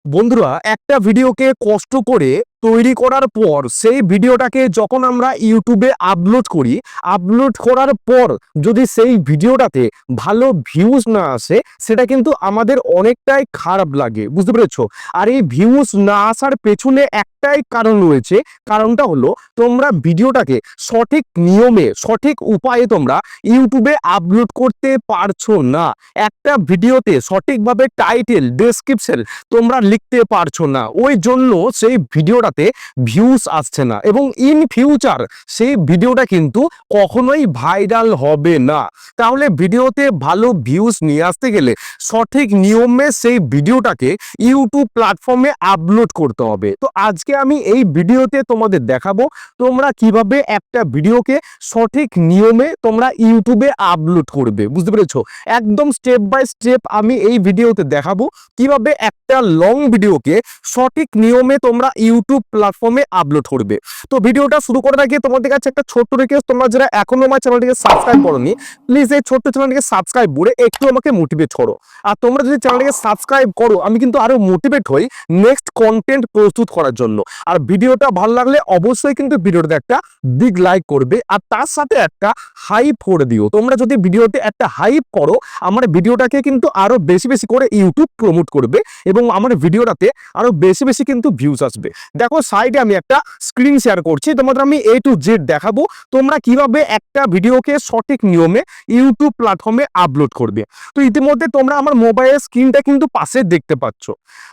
বন্ধুরা, একটা ভিডিওকে কষ্ট করে তৈরি করার পর সেই ভিডিওটাকে যখন আমরা ইউটিউবে আপলোড করার পর যদি সেই ভিডিওটাতে ভালো ভিউজ না আসে, সেটা কিন্তু আমাদের অনেকটাই খারাপ লাগে, বুঝতে পেরেছো? আর এই ভিউজ না আসার পেছনে একটাই কারণ রয়েছে। কারণটা হলো, তোমরা ভিডিওটাকে সঠিক নিয়মে সঠিক উপায়ে তোমরা ইউটিউবে আপলোড করতে পারছো না। একটা ভিডিওতে সঠিকভাবে টাইটেল, ডেসক্রিপশন তোমরা লিখতে পারছো না, ওই জন্য সেই ভিডিওটাতে ভিউজ আসছে না এবং ইন ফিউচার সেই ভিডিওটা কিন্তু কখনোই ভাইরাল হবে না। তাহলে ভিডিওতে ভালো ভিউজ নিয়ে আসতে গেলে সঠিক নিয়মে সেই ভিডিওটাকে ইউটিউব প্ল্যাটফর্মে আপলোড করতে হবে। তো আজকে আমি এই ভিডিওতে তোমাদের দেখাবো তোমরা কিভাবে একটা ভিডিওকে সঠিক নিয়মে তোমরা ইউটিউবে আপলোড করবে, বুঝতে পেরেছো? একদম স্টেপ বাই স্টেপ আমি এই ভিডিওতে দেখাবো কিভাবে একটা লং ভিডিওকে সঠিক নিয়মে তোমরা ইউটিউব প্ল্যাটফর্মে আপলোড করবে। তো ভিডিওটা শুরু করার আগে তোমাদের কাছে একটা ছোট্ট রিকোয়েস্ট, তোমরা যারা এখনো আমার চ্যানেলটিকে সাবস্ক্রাইব করোনি, প্লিজ এই ছোট্ট চ্যানেলটিকে সাবস্ক্রাইব করে একটু আমাকে মোটিভেট করো। আর তোমরা যদি চ্যানেলটিকে সাবস্ক্রাইব করো, আমি কিন্তু আরো মোটিভেট হই নেক্সট কন্টেন্ট প্রস্তুত করার জন্য। আর ভিডিওটা ভালো লাগলে অবশ্যই কিন্তু ভিডিওটাতে একটা বিগ লাইক করবে আর তার সাথে একটা হাইপ করে দিও। তোমরা যদি ভিডিওতে একটা হাইপ করো, আমার ভিডিওটাকে কিন্তু আরো বেশি বেশি করে ইউটিউব প্রমোট করবে এবং আমার ভিডিওটাতে আরো বেশি বেশি কিন্তু ভিউজ আসবে। দেখো সাইডে আমি একটা স্ক্রিন শেয়ার করছি, তোমাদের আমি A to Z দেখাবো তোমরা কিভাবে একটা ভিডিওকে সঠিক নিয়মে ইউটিউব প্ল্যাটফর্মে আপলোড করবে। তো ইতিমধ্যে তোমরা আমার মোবাইলের স্ক্রিনটা কিন্তু পাশে দেখতে পাচ্ছ।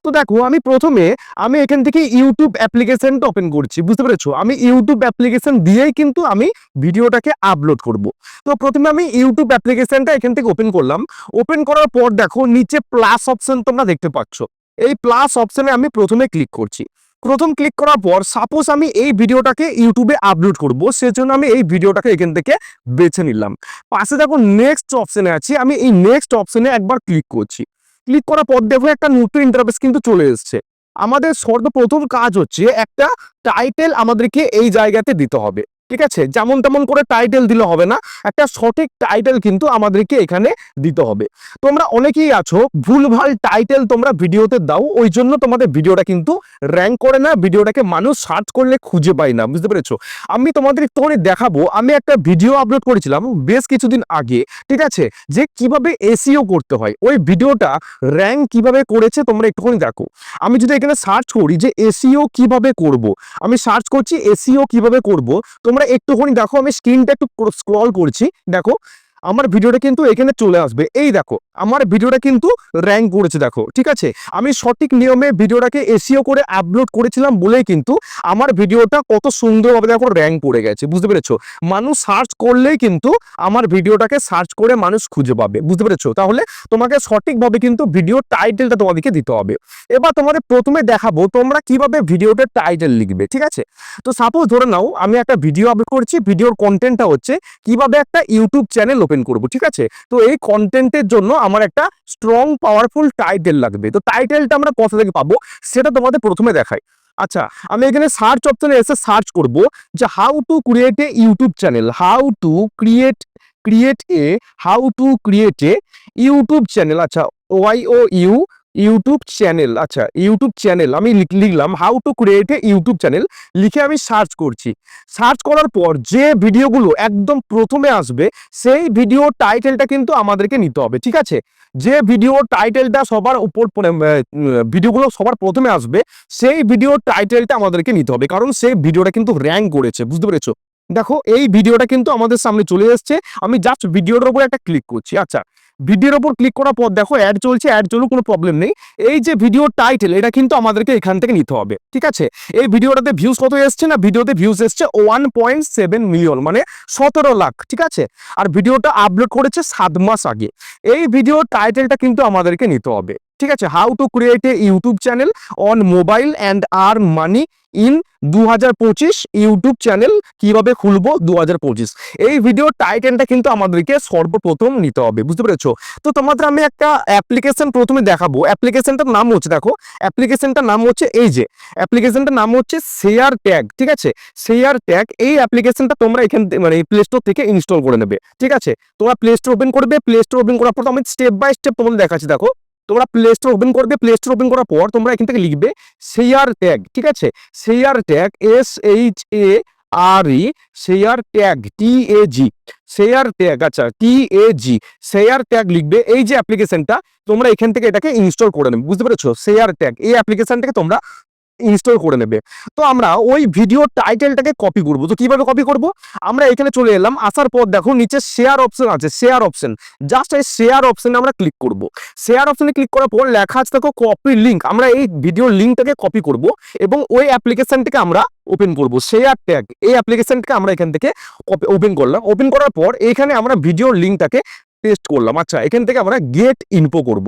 তো দেখো আমি এখান থেকে ইউটিউব অ্যাপ্লিকেশনটা ওপেন করছি, বুঝতে পেরেছো? আমি ইউটিউব অ্যাপ্লিকেশন দিয়েই কিন্তু আমি ভিডিওটাকে আপলোড করব। তো প্রথমে আমি ইউটিউব অ্যাপ্লিকেশনটা এখান থেকে ওপেন করলাম। ওপেন করার পর দেখো নিচে প্লাস অপশন তোমরা দেখতে পাচ্ছ। এই প্লাস অপশনে আমি প্রথমে ক্লিক করছি। প্রথম ক্লিক করার পর সাপোজ আমি এই ভিডিওটাকে ইউটিউবে আপলোড করব, সেজন্য আমি এই ভিডিওটাকে এখান থেকে বেছে নিলাম। পাশে দেখো নেক্সট অপশনে আছি, আমি এই নেক্সট অপশনে একবার ক্লিক করছি। ক্লিক করার পর দেখো একটা নতুন ইন্টারফেস কিন্তু চলে এসেছে। আমাদের সর্বপ্রথম কাজ হচ্ছে একটা টাইটেল আমাদেরকে এই জায়গাতে দিতে হবে, ঠিক আছে? যেমন তেমন করে টাইটেল দিলে হবে না, একটা সঠিক টাইটেল কিন্তু আমাদেরকে এখানে দিতে হবে। তোমরা অনেকেই আছো ভুলভাল টাইটেল তোমরা ভিডিওতে দাও, ওই জন্য তোমাদের ভিডিওটা কিন্তু র্যাঙ্ক করে না, ভিডিওটাকে মানুষ সার্চ করলে খুঁজে পায় না, বুঝতে পেরেছো? আমি তোমাদের একটুখানি দেখাবো, আমি একটা ভিডিও আপলোড করেছিলাম বেশ কিছুদিন আগে, ঠিক আছে, যে কিভাবে এসইও করতে হয়। ওই ভিডিওটা র্যাঙ্ক কিভাবে করেছে তোমরা একটুখানি দেখো। আমি যদি এখানে সার্চ করি যে এসইও কিভাবে করব, আমি সার্চ করছি এসইও কিভাবে করব, তোমরা একটুখানি দেখো, আমি স্ক্রিনটা একটু স্ক্রল করছি, দেখো আমার ভিডিওটা কিন্তু এখানে চলে আসবে। এই দেখো আমার ভিডিওটা কিন্তু র্যাঙ্ক করেছে, দেখো, ঠিক আছে? আমি সঠিক নিয়মে ভিডিওটাকে এসইও করে আপলোড করেছিলাম বলেই কিন্তু আমার ভিডিওটা কত সুন্দরভাবে দেখো র্যাঙ্ক করে গেছে, বুঝতে পেরেছো? মানুষ সার্চ করলেই কিন্তু আমার ভিডিওটাকে সার্চ করে মানুষ খুঁজে পাবে, বুঝতে পেরেছো? তাহলে তোমাকে সঠিকভাবে কিন্তু ভিডিও টাইটেলটা তোমাদেরকে দিতে হবে। এবার তোমাদের প্রথমে দেখাবো তোমরা কিভাবে ভিডিওতে টাইটেল লিখবে, ঠিক আছে? তো সাপোজ ধরে নাও আমি একটা ভিডিও আপলোড করছি, ভিডিওর কন্টেন্টটা হচ্ছে কিভাবে একটা ইউটিউব চ্যানেল ওপেন করব, ঠিক আছে? তো এই কন্টেন্টের জন্য আমার একটা স্ট্রং পাওয়ারফুল টাইটেল লাগবে। তো টাইটেলটা আমরা কোথা থেকে পাবো সেটা তোমাদের প্রথমে দেখাই। আচ্ছা, আমি এখানে সার্চ অপশনে এসে সার্চ করব যে how to create a YouTube channel, how to create a YouTube channel. আচ্ছা, ইউটিউব চ্যানেল, আচ্ছা ইউটিউব চ্যানেল আমি লিখলাম how to create a YouTube channel, লিখে আমি সার্চ করছি। সার্চ করার পর যে ভিডিওগুলো একদম প্রথমে আসবে সেই ভিডিও টাইটেলটা কিন্তু আমাদেরকে নিতে হবে, ঠিক আছে? যে ভিডিও টাইটেলটা সবার উপর ভিডিওগুলো সবার প্রথমে আসবে সেই ভিডিও টাইটেলটা আমাদেরকে নিতে হবে, কারণ সেই ভিডিওটা কিন্তু র্যাঙ্ক করেছে, বুঝতে পেরেছো? দেখো এই ভিডিওটা কিন্তু আমাদের সামনে চলে এসেছে, আমি জাস্ট ভিডিওর উপর একটা ক্লিক করছি। আচ্ছা, ভিডিওর উপর ক্লিক করার পর দেখো অ্যাড চলছে, অ্যাড চলুক, কোনো প্রবলেম নেই। এই যে ভিডিও টাইটেল এটা কিন্তু আমাদেরকে এখান থেকে নিতে হবে, ঠিক আছে? এই ভিডিওটাতে ভিউজ কত এসছে না, ভিডিওতে ভিউজ এসছে 1.7 মিলিয়ন, মানে 17 লাখ, ঠিক আছে? আর ভিডিওটা আপলোড করেছে 7 মাস আগে। এই ভিডিও টাইটেলটা কিন্তু আমাদেরকে নিতে হবে, ঠিক আছে? How to create a YouTube channel on mobile and earn money in 2025, YouTube channel কিভাবে খুলবো 2025, এই ভিডিও টাইটেলটা কিন্তু আমাদেরকে সর্বপ্রথম নিতে হবে, বুঝতে পেরেছো? তো তোমাদের আমি একটা অ্যাপ্লিকেশন প্রথমে দেখাবো। অ্যাপ্লিকেশনটার নাম হচ্ছে, দেখো অ্যাপ্লিকেশনটার নাম হচ্ছে এই যে অ্যাপ্লিকেশনটার নাম হচ্ছে শেয়ার ট্যাগ, ঠিক আছে? শেয়ার ট্যাগ, এই অ্যাপ্লিকেশনটা তোমরা এখান থেকে মানে প্লে স্টোর থেকে ইনস্টল করে নেবে, ঠিক আছে? তোমরা প্লে স্টোর ওপেন করবে, প্লে স্টোর ওপেন করার পর আমি স্টেপ বাই স্টেপ তোমাদের দেখাচ্ছি। দেখো তোমরা প্লে স্টোর ওপেন করবে, প্লে স্টোর ওপেন করার পর তোমরা এখান থেকে লিখবে শেয়ার ট্যাগ, ঠিক আছে, share tag SHARE, share tag TAG, share tag, আচ্ছা TAG, শেয়ার ট্যাগ লিখবে। এই যে অ্যাপ্লিকেশনটা তোমরা এখান থেকে এটাকে ইনস্টল করে নেবে, বুঝতে পেরেছো? শেয়ার ট্যাগ এই অ্যাপ্লিকেশনটাকে তোমরা ইনস্টল করে নেবে। তো আমরা ওই ভিডিও টাইটেলটাকে কপি করব। তো কিভাবে কপি করব? আমরা এখানে চলে এলাম, আসার পর দেখো নিচে শেয়ার অপশন আছে, শেয়ার অপশন, জাস্ট এই শেয়ার অপশনে আমরা ক্লিক করব। শেয়ার অপশনে ক্লিক করার পর লেখা আছে দেখো কপি লিংক, আমরা এই ভিডিও লিংকটাকে কপি করব এবং ওই অ্যাপ্লিকেশনটাকে আমরা ওপেন করব। শেয়ার ট্যাগ এই অ্যাপ্লিকেশনটাকে আমরা এখান থেকে ওপেন করলাম। ওপেন করার পর এখানে আমরা ভিডিও লিংকটাকে পেস্ট করলাম। আচ্ছা, এখান থেকে আমরা গেট ইনফো করব।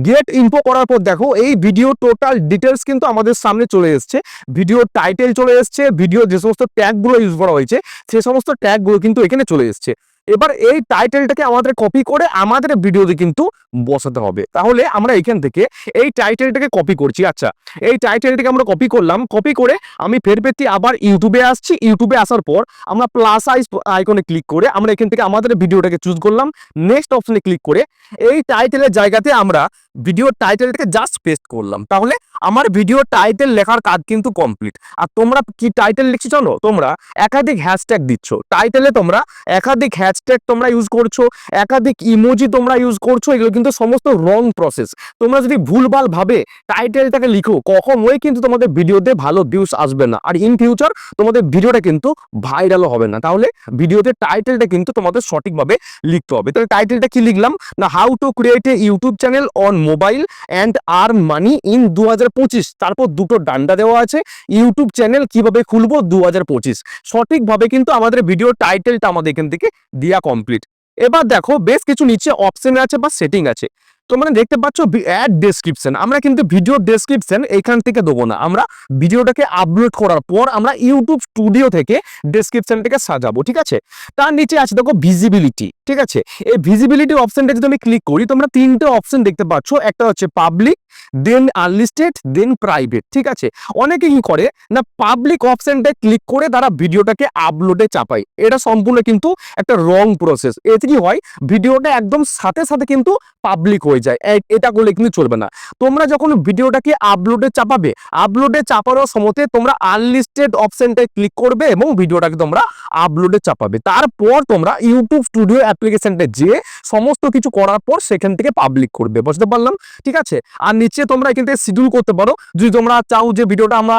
গেট ইনফো করার পর দেখো এই ভিডিও টোটাল ডিটেলস কিন্তু আমাদের সামনে চলে এসেছে, ভিডিও টাইটেল চলে এসেছে, ভিডিও যে সমস্ত ট্যাগগুলো ইউজ করা হয়েছে সেই সমস্ত ট্যাগগুলো কিন্তু এখানে চলে এসেছে। এবার এই টাইটেলটাকে আমাদের কপি করে আমাদের ভিডিওতে কিন্তু বসাতে হবে। তাহলে আমরা এখান থেকে এই টাইটেলটাকে কপি করছি। আচ্ছা, এই টাইটেলটাকে আমরা কপি করলাম, কপি করে আমি ফের আবার ইউটিউবে আসছি। ইউটিউবে আসার পর আমরা প্লাস আইকনে ক্লিক করে আমরা এখান থেকে আমাদের ভিডিওটাকে চুজ করলাম। নেক্সট অপশনে ক্লিক করে এই টাইটেলের জায়গাতে আমরা ভিডিও টাইটেলটাকে জাস্ট পেস্ট করলাম। তাহলে আমার ভিডিও টাইটেল লেখার কাজ কিন্তু কমপ্লিট। আর তোমরা কি টাইটেল লিখছো জানো? তোমরা একাধিক হ্যাশট্যাগ দিচ্ছ টাইটেলে, তোমরা একাধিক হ্যাশট্যাগ তোমরা ইউজ করছো, একাধিক ইমোজি তোমরা ইউজ করছো, এগুলো কিন্তু সমস্ত রং প্রসেস। তোমরা যদি ভুলভাল ভাবে টাইটেলটাকে লিখো কখনোই কিন্তু তোমাদের ভিডিওতে ভালো ভিউজ আসবে না, আর ইন ফিউচার তোমাদের ভিডিওটা কিন্তু ভাইরালও হবে না। তাহলে ভিডিওতে টাইটেলটা কিন্তু তোমাদের সঠিকভাবে লিখতে হবে। তাহলে টাইটেলটা কি লিখলাম না, how to create a YouTube channel on mobile and earn money in 2025, তারপর দুটো ডান্ডা দেওয়া আছে, ইউটিউব চ্যানেল কিভাবে খুলবো 2025। সঠিকভাবে কিন্তু আমাদের ভিডিও টাইটেলটা আমাদের এখান থেকে দেয়া কমপ্লিট। এবার দেখো বেশ কিছু নিচে অপশন আছে বা সেটিং আছে। তোমরা দেখতে পাচ্ছ অ্যাড ডেসক্রিপশন, আমরা কিন্তু ভিডিও ডেসক্রিপশন এখান থেকে দেবো না, আমরা ভিডিওটাকে আপলোড করার পর আমরা ইউটিউব স্টুডিও থেকে ডেসক্রিপশনটাকে সাজাবো, ঠিক আছে। তার নিচে আছে দেখো ভিজিবিলিটি, ঠিক আছে। এই ভিজিবিলিটি অপশনটা যদি আমি ক্লিক করি তোমরা তিনটে অপশন দেখতে পাচ্ছ, একটা হচ্ছে পাবলিক, দেন আনলিস্টেড, দেন প্রাইভেট, ঠিক আছে। অনেকে কি করে না পাবলিক অপশনটা ক্লিক করে তারা ভিডিওটাকে আপলোডে চাপায়, এটা সম্পূর্ণ কিন্তু একটা রং প্রসেস। এতে কি হয়, ভিডিওটা একদম সাথে সাথে কিন্তু পাবলিক হয়ে যায়, এটা করলে কিন্তু চলবে না। তোমরা যখন ভিডিওটাকে আপলোডে চাপাবে, আপলোডে চাপানোর সময়তে তোমরা আনলিস্টেড অপশনটায় ক্লিক করবে এবং ভিডিওটাকে তোমরা আপলোডে চাপাবে। তারপর তোমরা ইউটিউব স্টুডিও অ্যাপ্লিকেশনটা যে সমস্ত কিছু করার পর সেখান থেকে পাবলিক করবে, বুঝতে পারলাম, ঠিক আছে। আর নিচে তোমরা এখান থেকে শিডিউল করতে পারো, যদি তোমরা চাও যে ভিডিওটা আমরা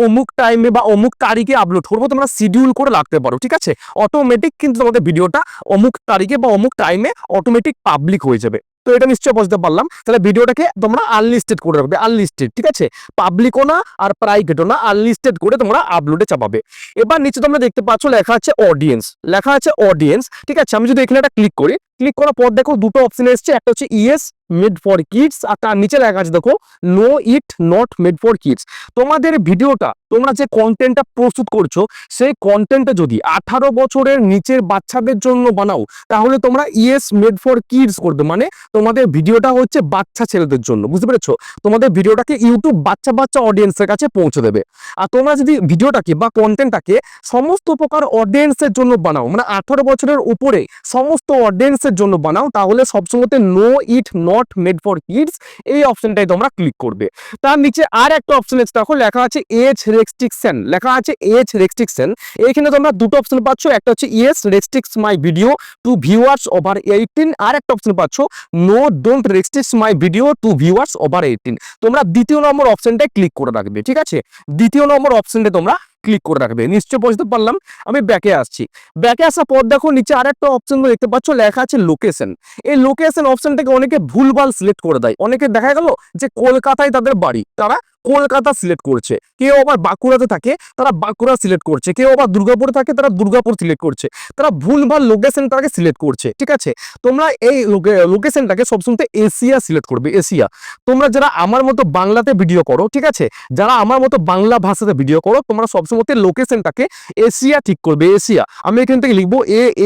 অমুক টাইমে বা অমুক তারিখে আপলোড করবো, তোমরা শিডিউল করে রাখতে পারো, ঠিক আছে। অটোমেটিক কিন্তু তোমাদের ভিডিওটা অমুক তারিখে বা অমুক টাইমে অটোমেটিক পাবলিক হয়ে যাবে। তো এটা নিশ্চয়ই বুঝতে পারলাম। তাহলে ভিডিওটাকে তোমরা আনলিস্টেড করে রাখবে, আনলিস্টেড, ঠিক আছে, পাবলিকও না আর প্রাইভেটও না, আনলিস্টেড করে তোমরা আপলোডে চাপাবে। এবার নিচে তোমরা দেখতে পাচ্ছ লেখা আছে অডিয়েন্স, লেখা আছে অডিয়েন্স, ঠিক আছে। আমি যদি এখানে একটা ক্লিক করি, ক্লিক করার পর দেখো দুটো অপশন এসছে, একটা হচ্ছে ইয়েস মেড ফর কিডস আর তার নিচে লেখা আছে দেখো no it not made for kids. তোমাদের ভিডিওটা তোমরা যে কন্টেন্টটা প্রস্তুত করছো সেই কন্টেন্টটা যদি 18 বছরের নিচের বাচ্চাদের জন্য বানাও তাহলে তোমরা ইয়েস মেড ফর কিডস করবে, মানে তোমাদের ভিডিওটা হচ্ছে বাচ্চা ছেলেদের জন্য, বুঝতে পেরেছো। তোমাদের ভিডিওটাকে ইউটিউব বাচ্চা বাচ্চা অডিয়েন্সের কাছে পৌঁছে দেবে। আর তোমরা যদি ভিডিওটাকে বা কন্টেন্টটাকে সমস্ত প্রকার অডিয়েন্সের জন্য বানাও, মানে 18 বছরের উপরে সমস্ত অডিয়েন্সের জন্য বানাও, তাহলে সবসময় no it not made for kids এই অপশনটাই তোমরা ক্লিক করবে। তার নিচে আর একটা অপশন আছে দেখো লেখা আছে এজ রেস্ট্রিকশন, লেখা আছে এজ রেস্ট্রিকশন। এখানে তোমরা দুটো অপশন পাচ্ছ, একটা হচ্ছে yes restricts my video to viewers over 18, আর একটা অপশন পাচ্ছ no don't restricts my video to viewers over 18। তোমরা দ্বিতীয় নম্বর অপশনটাই ক্লিক করে রাখবে, ঠিক আছে। দ্বিতীয় নম্বর অপশনটা তোমরা ক্লিক করে রাখবে। নিশ্চয় বুঝতে পারলাম। আমি ব্যাকে আসছি, ব্যাকে আসার পর দেখো নিচে আরেকটা অপশন দেখতে পাচ্ছ লেখা আছে লোকেশন। এই লোকেশন অপশনটাকে অনেকে ভুলভাল সিলেক্ট করে দেয়, অনেকে দেখা গেল যে কলকাতায় তাদের বাড়ি, তারা কলকাতা সিলেক্ট করছে, কেউ আবার বাঁকুড়াতে থাকে তারা বাঁকুড়া সিলেক্ট করছে, কেউ আবার দুর্গাপুরে থাকে তারা দুর্গাপুর সিলেক্ট করছে, তারা ভুলভাল লোকেশনটাকে সিলেক্ট করছে, ঠিক আছে। তোমরা এই লোকেশনটাকে সবসময় এশিয়া সিলেক্ট করবে, এশিয়া। তোমরা যারা আমার মতো বাংলাতে ভিডিও করো, ঠিক আছে, যারা আমার মতো বাংলা ভাষাতে ভিডিও করো, তোমরা সবসময় লোকেশনটাকে এশিয়া ঠিক করবে, এশিয়া। আমি এখান থেকে লিখবো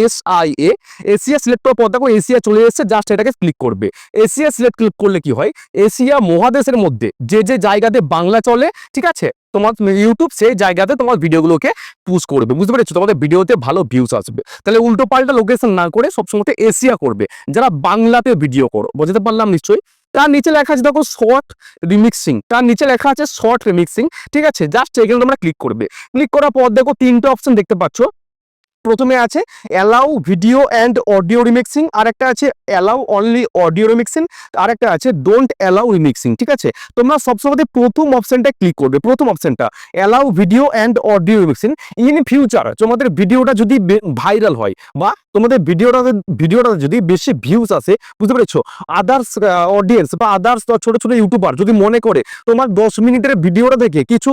ASIA, এশিয়া সিলেক্ট করার পর দেখো এশিয়া চলে এসেছে, জাস্ট এটাকে ক্লিক করবে। এশিয়া সিলেক্ট ক্লিক করলে কি হয়, এশিয়া মহাদেশের মধ্যে যে যে জায়গাতে বাংলা চলে, ঠিক আছে, তোমার ইউটিউব সেই জায়গাতে তোমার ভিডিওগুলোকে পুশ করবে, বুঝতে পেরেছো, তোমাদের ভিডিওতে ভালো ভিউজ আসবে। তাহলে উল্টো পাল্টা লোকেশন না করে সবসময় এশিয়া করবে যারা বাংলাতে ভিডিও করো, বুঝতে পারলাম নিশ্চয়ই। তার নিচে লেখা আছে দেখো শর্ট রিমিক্সিং, তার নিচে লেখা আছে শর্ট রিমিক্সিং, ঠিক আছে। জাস্ট এখানে তোমরা ক্লিক করবে, ক্লিক করার পর দেখো তিনটে অপশন দেখতে পাচ্ছ। প্রথমে আছে allow video and audio remixing, আরেকটা আছে অ্যালাউ অনলি অডিও রিমিক্সিং, আরেকটা আছে ডোন্ট অ্যালাউ রিমিক্সিং, ঠিক আছে। তোমরা সবসময় প্রথম অপশনটা ক্লিক করবে, প্রথম অপশনটা allow video and audio remixing. In future তোমাদের ভিডিওটা যদি ভাইরাল হয় বা তোমাদের ভিডিওটা যদি বেশি ভিউজ আসে, বুঝতে পেরেছো, আদার্স অডিয়েন্স বা আদার্স ছোট ছোট ইউটিউবার যদি মনে করে তোমার 10 মিনিটের ভিডিওটা দেখে কিছু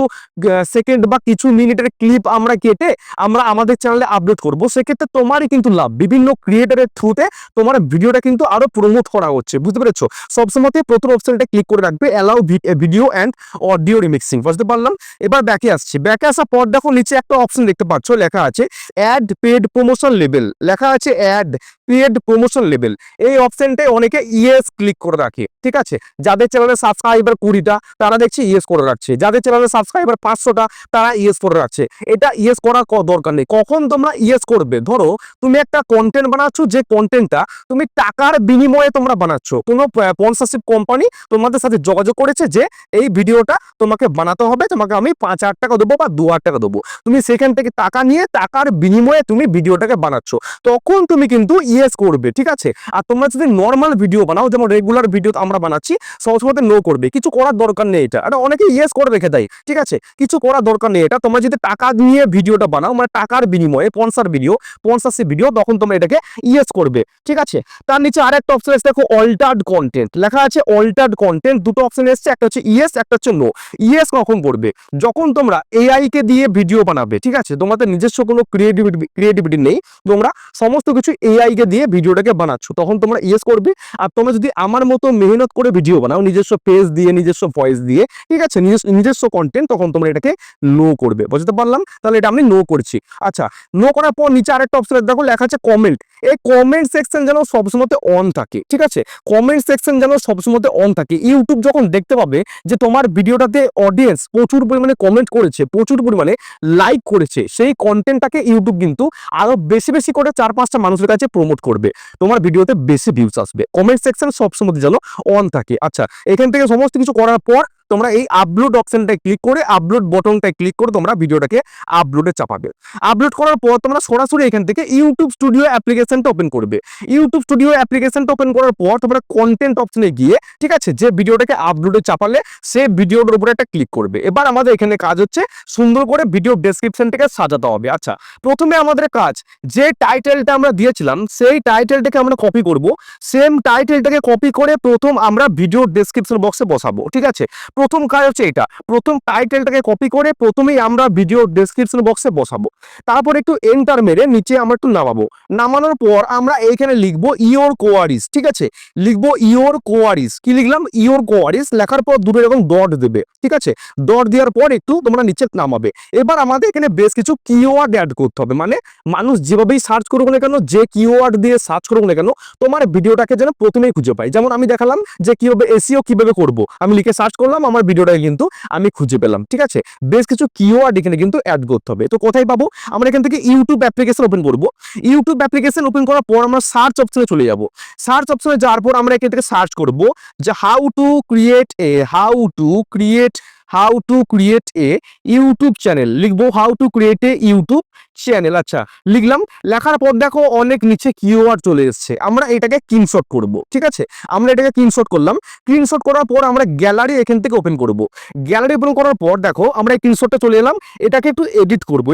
সেকেন্ড বা কিছু মিনিটের ক্লিপ আমরা কেটে আমরা আমাদের চ্যানেলে আপলোড করব, সেক্ষেত্রে তোমারই কিন্তু লাভ। বিভিন্ন ক্রিয়েটরের থ্রুতে তোমার ভিডিওটা কিন্তু আরো প্রমোট করা হচ্ছে, বুঝতে পেরেছো। সবসময় প্রথম অপশনটা ক্লিক করে রাখবে allow video and audio remixing, বুঝতে পারলাম। এবার ব্যাকে আসছি, ব্যাকে আসার পর দেখো নিচে একটা অপশন দেখতে পাচ্ছ, লেখা আছে অ্যাড পেড প্রমোশন লেভেল, লেখা আছে অ্যাড পেড প্রমোশন লেভেল। এই অপশনটাই অনেকে ইয়েস ক্লিক করে রাখে, ঠিক আছে। যাদের চ্যানেলে সাবস্ক্রাইবার 20টা তারা দেখছি ইয়েস করে রাখছে, যাদের চ্যানেলে সাবস্ক্রাইবার 500টা তারা ইয়েস করে রাখছে। এটা ইয়েস করার দরকার নেই। কখন তোমরা ইয়েস করবে, ধরো তুমি একটা কন্টেন্ট বানাচ্ছ, যে কন্টেন্টটা তুমি টাকার বিনিময়ে তোমরা বানাচ্ছ, কোনো স্পন্সরশিপ কোম্পানি তোমাদের সাথে যোগাযোগ করেছে যে এই ভিডিওটা তোমাকে বানাতে হবে, তোমাকে আমি 5,000 টাকা দেবো বা 2,000 টাকা দেবো, তুমি সেখান থেকে টাকা নিয়ে টাকার বিনিময়ে তুমি ভিডিওটাকে বানাচ্ছ, তখন তুমি কিন্তু ইয়েস করবে, ঠিক আছে। আর তোমরা যদি নর্মাল ভিডিও বানাও, যেমন রেগুলার ভিডিও আমরা বানাচ্ছি, সবসময় নো করবে, কিছু করার দরকার নেই। এটা অনেকে ইয়েস করে রেখে দেয়, ঠিক আছে, কিছু করার দরকার নেই। এটা তোমরা যদি টাকা নিয়ে ভিডিওটা বানাও, মানে টাকার বিনিময়ে স্পন্সরশিপ ভিডিও, তখন তোমরা এটাকে ইয়েস করবে, ঠিক আছে। তার নিচে আরেকটা অপশন এসে দেখো অল্টার্ড কন্টেন্ট, লেখা আছে অল্টার্ড কন্টেন্ট, দুটো অপশন এসছে, একটা হচ্ছে ইয়েস, একটা হচ্ছে নো। ইয়েস কখন করবে, যখন তোমরা এআই কে দিয়ে ভিডিও বানাবে, ঠিক আছে, তোমাদের নিজস্ব কোনো ক্রিয়েটিভিটি নেই, তোমরা সমস্ত কিছু এআই কে দিয়ে ভিডিওটাকে বানাচ্ছ, তখন তোমরা ইয়েস করবে। আর তোমরা যদি আমার মতো মেহনত করে ভিডিও বানাও, নিজস্ব পেজ দিয়ে, নিজস্ব ভয়েস দিয়ে, ঠিক আছে, নিজস্ব কন্টেন্ট, তখন তোমরা এটাকে নো করবে, বুঝতে পারলাম। তাহলে এটা আমি নো করছি। আচ্ছা, নো করার পর নিচে আরেকটা অপশন দেখো, লেখা আছে কমেন্ট। এই কমেন্ট সেকশন যেন সবসময় অন থাকে, ঠিক আছে, কমেন্ট সেকশন যেন সবসময় অন থাকে। ইউটিউব যখন দেখতে পাবে যে তোমার ভিডিওটাতে অডিয়েন্স প্রচুর পরিমাণে কমেন্ট করেছে, প্রচুর পরিমাণে লাইক করেছে, সেই কন্টেন্টটাকে ইউটিউব কিন্তু আরো বেশি বেশি করে 4-5টা মানুষের কাছে প্রমোট করবে, তোমার ভিডিওতে বেশি ভিউজ আসবে। কমেন্ট সেকশন সবসময় যেন অন থাকে। আচ্ছা, এখান থেকে সমস্ত কিছু করার পর তোমরা এই আপলোড অপশনটায় ক্লিক করে, আপলোড বটনটায় ক্লিক করে তোমরা ভিডিওটাকে আপলোডে চাপাবে। আপলোড করার পর তোমরা সরাসরি এখান থেকে ইউটিউব স্টুডিও অ্যাপ্লিকেশনটা ওপেন করবে। ইউটিউব স্টুডিও অ্যাপ্লিকেশনটা ওপেন করার পর তোমরা কন্টেন্ট অপশনে গিয়ে, ঠিক আছে, যে ভিডিওটাকে আপলোডে চাপালে সে ভিডিওর উপরে একটা ক্লিক করবে। এবার আমাদের এখানে কাজ হচ্ছে সুন্দর করে ভিডিও ডেসক্রিপশনটাকে সাজাতে হবে। আচ্ছা, প্রথমে আমাদের কাজ, যে টাইটেলটা আমরা দিয়েছিলাম সেই টাইটেলটাকে আমরা কপি করব। সেম টাইটেলটাকে কপি করে প্রথম আমরা ভিডিও ডেসক্রিপশন বক্সে বসাবো, ঠিক আছে। প্রথম কাজ হচ্ছে এটা, প্রথম টাইটেলটাকে কপি করে প্রথমেই আমরা ভিডিও ডেসক্রিপশন বক্সে বসাবো। তারপর একটু এন্টার মেরে নিচে আমরা একটু নামাবো। নামানোর পর আমরা এইখানে লিখবো ইওর কোয়ারিজ, ঠিক আছে, লিখবো ইওর কোয়ারিজ। কি লিখলাম? Your queries. লেখার পর দুটো এরকম ডট দেবে, ঠিক আছে। ডট দেওয়ার পর একটু তোমরা নিচে নামাবে। এবার আমাদের এখানে বেশ কিছু কিওয়ার্ড অ্যাড করতে হবে, মানে মানুষ যেভাবেই সার্চ করুক না কেন, যে কিওয়ার্ড দিয়ে সার্চ করুক না কেন, তোমার ভিডিওটাকে যেন প্রথমেই খুঁজে পাই। যেমন আমি দেখালাম যে কিভাবে এসইও কিভাবে করব, আমি লিখে সার্চ করলাম, আমার ভিডিওটাকে কিন্তু আমি খুঁজে পেলাম, ঠিক আছে। বেশ কিছু কিওয়ার্ড এখানে কিন্তু অ্যাড করতে হবে। তো কোথায় পাবো? আমরা এখান থেকে ইউটিউব অ্যাপ্লিকেশন ওপেন করব। ইউটিউব অ্যাপ্লিকেশন ওপেন করার পর আমরা সার্চ অপশনে চলে যাব। সার্চ অপশনে যাওয়ার পর আমরা এখান থেকে সার্চ করব যে how to create a YouTube channel. লিখবো how to create a YouTube channel. আচ্ছা, লিখলাম। লেখার পর দেখো অনেক নিচে কিওয়ার্ড চলে এসেছে, আমরা এটাকে স্ক্রিনশট করব, ঠিক আছে। আমরা এটাকে স্ক্রিনশট করলাম। স্ক্রিনশট করার পর আমরা গ্যালারি এখান থেকে ওপেন করব। গ্যালারি ওপেন করার পর দেখো আমরা এই স্ক্রিনশটটা চলে এলাম। এটাকে একটু এডিট করব।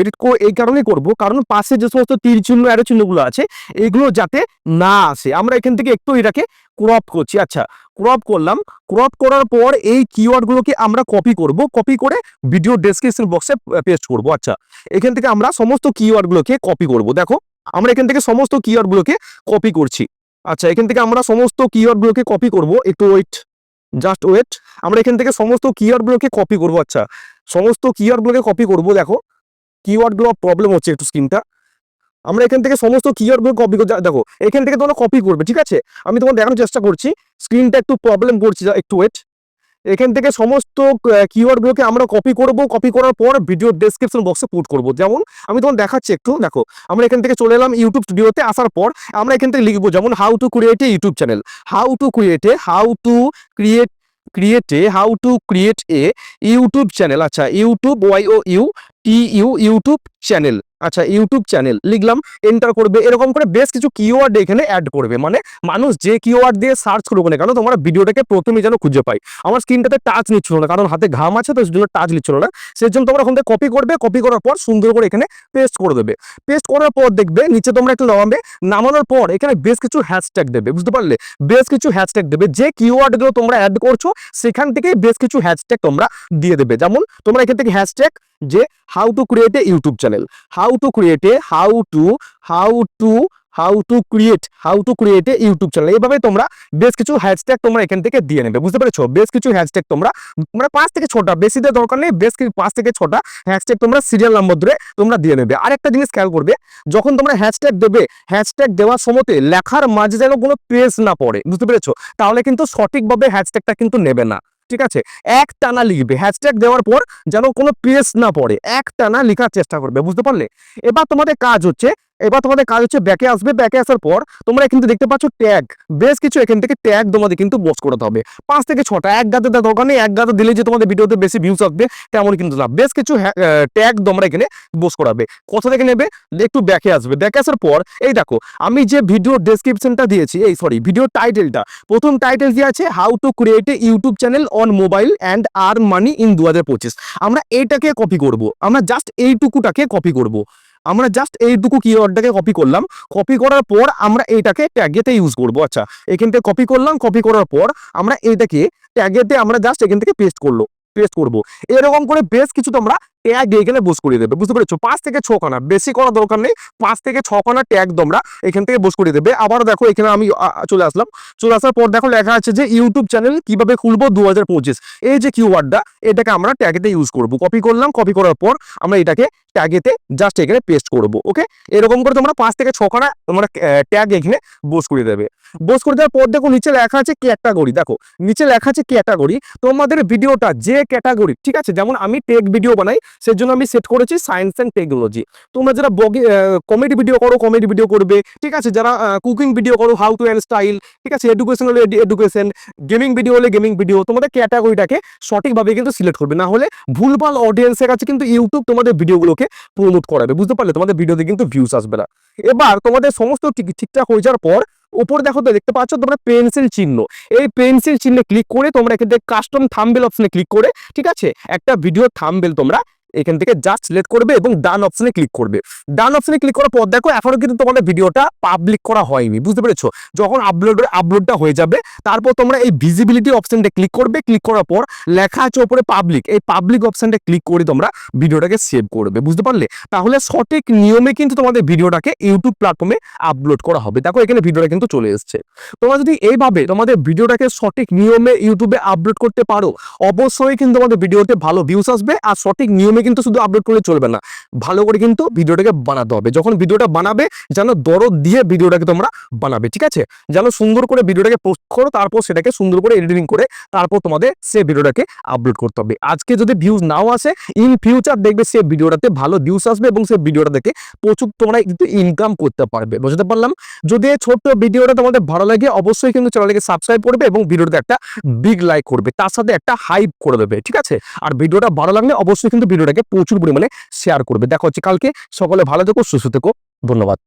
এই কারণেই করব কারণ পাশে যে সমস্ত তীর চিহ্ন অ্যারো চিহ্নগুলো আছে এগুলো যাতে না আসে, আমরা এখান থেকে একটু এটাকে ক্রপ করছি। আচ্ছা, ক্রপ করলাম। ক্রপ করার পর এই কিওয়ার্ডগুলোকে আমরা কপি করব, কপি করে ভিডিও ডেসক্রিপশন বক্সে পেস্ট করব। আচ্ছা, এখান থেকে আমরা সমস্ত কিওয়ার্ডগুলোকে কপি করব। দেখো আমরা এখান থেকে সমস্ত কিওয়ার্ডগুলোকে কপি করছি। আচ্ছা, এখান থেকে আমরা সমস্ত কিওয়ার্ডগুলোকে কপি করব। একটু ওয়েট, জাস্ট ওয়েট। আমরা এখান থেকে সমস্ত কিওয়ার্ডগুলোকে কপি করব। আচ্ছা, সমস্ত কিওয়ার্ডগুলোকে কপি করব। দেখো কিওয়ার্ডগুলো প্রবলেম হচ্ছে একটু স্ক্রিনটা। আমরা এখান থেকে সমস্ত কিওয়ার্ডগুলো কপি করে দেখো এখান থেকে তোমরা কপি করবে, ঠিক আছে। আমি তোমার দেখানোর চেষ্টা করছি, স্ক্রিনটা একটু প্রবলেম করছি, একটু ওয়েট। এখান থেকে সমস্ত কিওয়ার্ডগুলোকে আমরা কপি করব, কপি করার পর ভিডিও ডেসক্রিপশন বক্সে পুট করব। যেমন আমি তোমার দেখাচ্ছি একটু দেখো, আমরা এখান থেকে চলে এলাম ইউটিউব স্টুডিওতে। আসার পর আমরা এখান থেকে লিখবো যেমন how to create a YouTube channel, how to create a YouTube channel. আচ্ছা, ইউটিউব ইউটিউব চ্যানেল, আচ্ছা ইউটিউব চ্যানেল লিখলাম, এন্টার করবে। এরকম করে বেশ কিছু কিওয়ার্ড এখানে অ্যাড করবে, মানে মানুষ যে কিওয়ার্ড দিয়ে সার্চ করবে না কেন তোমরা ভিডিওটাকে প্রথমে যেন খুঁজে পাই। আমার স্ক্রিনটাতে টাচ নিচ্ছিল না কারণ হাতে ঘাম আছে, তো সেজন্য টাচ নিচ্ছিল না। সেই জন্য তোমরা ওখান থেকে কপি করবে, কপি করার পর সুন্দর করে এখানে পেস্ট করে দেবে। পেস্ট করার পর দেখবে নিচে তোমরা একটু নামাবে, নামানোর পর এখানে বেশ কিছু হ্যাশট্যাগ দেবে, বুঝতে পারলে? বেশ কিছু হ্যাশট্যাগ দেবে, যে কিওয়ার্ডগুলো তোমরা অ্যাড করছো সেখান থেকে বেশ কিছু হ্যাশট্যাগ তোমরা দিয়ে দেবে। যেমন তোমরা এখান থেকে হ্যাশট্যাগ যে how to create a YouTube channel, how to create a YouTube channel, এইভাবে তোমরা বেশ কিছু হ্যাশট্যাগ তোমরা এখান থেকে দিয়ে নেবে, বুঝতে পেরেছো? বেশ কিছু হ্যাশট্যাগ তোমরা মানে 5 থেকে 6টা, বেশি দেওয়ার দরকার নেই, বেশ কিছু 5 থেকে 6টা হ্যাশট্যাগ তোমরা সিরিয়াল নাম্বার ধরে তোমরা দিয়ে নেবে। আরেকটা জিনিস খেয়াল করবে, যখন তোমরা হ্যাশট্যাগ দেবে, হ্যাশট্যাগ দেওয়ার সময়তে লেখার মাঝে যেন কোনো পেজ না পড়ে, বুঝতে পেরেছো? তাহলে কিন্তু সঠিকভাবে হ্যাশট্যাগটা কিন্তু নেবে না, ঠিক আছে? এক টানা লিখবে, হ্যাশট্যাগ দেওয়ার পর যেন কোনো পেজ না পড়ে, এক টানা লেখার চেষ্টা করবে, বুঝতে পারলে? এবার তোমাদের কাজ হচ্ছে ব্যাকে আসবে। ব্যাকে আসার পর তোমরা কিন্তু দেখতে পাচ্ছ ট্যাগ, বেশ কিছু এখান থেকে ট্যাগ তোমাদের কিন্তু বস করতে হবে, 5 থেকে 6টা। এক গাদা দেওয়ার দরকার নেই, এক গাদা দিলে যে তোমাদের ভিডিওতে বেশি ভিউজ আসবে তেমন কিন্তু না। বেশ কিছু ট্যাগ তোমরা এখানে বস করাবে। কোথা থেকে নেবে? একটু ব্যাকে আসবে। ব্যাকে আসার পর এই দেখো আমি যে ভিডিও ডেসক্রিপশনটা দিয়েছি, ভিডিও টাইটেলটা, প্রথম টাইটেল দিয়ে আছে how to create a YouTube channel on mobile and earn money in 2025। আমরা এইটাকে কপি করব, আমরা জাস্ট এইটুকুটাকে কপি করব। আমরা জাস্ট এইটুকু কিওয়ার্ডটাকে কপি করলাম, কপি করার পর আমরা এইটাকে ট্যাগেতে ইউজ করব। আচ্ছা, এখান থেকে কপি করলাম, কপি করার পর আমরা এইটাকে ট্যাগেতে আমরা জাস্ট এখান থেকে পেস্ট করব। এরকম করে বেশ কিছু তোমরা ট্যাগ এখানে বস করিয়ে দেবে, বুঝতে পেরেছো? 5 থেকে 6খানা, বেশি করার দরকার নেই, 5 থেকে 6খানা ট্যাগ তোমরা এখান থেকে বস করিয়ে দেবে। আবার দেখো এখানে আমি চলে আসলাম, চলে আসার পর দেখো লেখা আছে যে ইউটিউব চ্যানেল কিভাবে খুলবো 2025। এই যে কিওয়ার্ডটা, এটাকে আমরা ট্যাগেতে ইউজ করব। কপি করলাম, কপি করার পর আমরা এটাকে ট্যাগেতে জাস্ট এখানে পেস্ট করব। ওকে, এরকম করে তোমরা 5 থেকে 6খানা তোমরা ট্যাগ এখানে বস করে দেবে। বস করে দেওয়ার পর দেখো নিচে লেখা আছে ক্যাটাগরি, দেখো নিচে লেখা আছে ক্যাটাগরি। তোমাদের ভিডিওটা যে ক্যাটাগরি, ঠিক আছে, যেমন আমি টেক ভিডিও বানাই সেজন্য আমি সেট করেছি সায়েন্স অ্যান্ড টেকনোলজি। তোমরা যারা কমেডি ভিডিও করো কমেডি ভিডিও করবে, ঠিক আছে, যারা কুকিং ভিডিও করো হাউ টু অ্যান্ড স্টাইল, ঠিক আছে, এডুকেশন হলে এডুকেশন, গেমিং ভিডিও হলে গেমিং ভিডিও, তোমাদের ক্যাটাগরিটাকে সঠিকভাবে কিন্তু সিলেক্ট করবে, না হলে ভুলভাল অডিয়েন্সের কাছে কিন্তু ইউটিউব তোমাদের ভিডিওগুলোকে প্রমোট করাবে, বুঝতে পারলে? তোমাদের ভিডিওতে কিন্তু ভিউজ আসবে না। এবার তোমাদের সমস্ত ঠিকঠাক হয়ে যাওয়ার পর উপরে দেখো তো দেখতে পাচ্ছ তোমরা পেন্সিল চিহ্ন, এই পেন্সিল চিহ্নে ক্লিক করে তোমরা এখান থেকে কাস্টম থাম্বনেল অপশনে ক্লিক করে, ঠিক আছে, একটা ভিডিও থাম্বনেল তোমরা এখান থেকে জাস্ট সিলেক্ট করবে এবং ডান অপশনে ক্লিক করবে। ডান অপশনে ক্লিক করার পর দেখো এখনো কিন্তু তোমাদের ভিডিওটা পাবলিক করা হয়নি, বুঝতে পেরেছো? যখন আপলোডটা হয়ে যাবে তারপর তোমরা এই ভিজিবিলিটি অপশনটা ক্লিক করবে। ক্লিক করার পর লেখা আছে উপরে পাবলিক, এই পাবলিক অপশনটা ক্লিক করে তোমরা ভিডিওটাকে সেভ করবে, বুঝতে পারলে? তাহলে সঠিক নিয়মে কিন্তু তোমাদের ভিডিওটাকে ইউটিউব প্ল্যাটফর্মে আপলোড করা হবে। দেখো এখানে ভিডিওটা কিন্তু চলে এসেছে। তোমরা যদি এইভাবে তোমাদের ভিডিওটাকে সঠিক নিয়মে ইউটিউবে আপলোড করতে পারো, অবশ্যই কিন্তু তোমাদের ভিডিওতে ভালো ভিউজ আসবে। আর সঠিক নিয়মে কিন্তু শুধু আপলোড করলে চলবে না, ভালো করে কিন্তু ভিডিওটাকে বানাতে হবে। যখন ভিডিওটা বানাবে যেন দরদ দিয়ে ভিডিওটাকে তোমরা বানাবে, ঠিক আছে, যেন সুন্দর করে ভিডিওটাকে পোস্ট করো, তারপর সেটাকে সুন্দর করে এডিটিং করে তারপর তোমাদের সে ভিডিওটাকে আপলোড করতে হবে। আজকে যদি ভিউজ নাও আসে, ইন ফিউচার দেখবে সে ভিডিওটাতে ভালো ভিউজ আসবে এবং সে ভিডিওটা দেখে প্রচুর তোমরা কিন্তু ইনকাম করতে পারবে। বুঝতে পারলাম? যদি এই ছোট্ট ভিডিওটা তোমাদের ভালো লাগে অবশ্যই কিন্তু চ্যানেলটাকে সাবস্ক্রাইব করবে এবং ভিডিওটাতে একটা বিগ লাইক করবে, তার সাথে একটা হাইপ করে দেবে, ঠিক আছে? আর ভিডিওটা ভালো লাগলে অবশ্যই কিন্তু ভিডিওটাকে প্রচুর পরিমাণে শেয়ার করবে। দেখা হচ্ছে কালকে, সকলে ভালো থেকো, সুস্থ থেকো, ধন্যবাদ।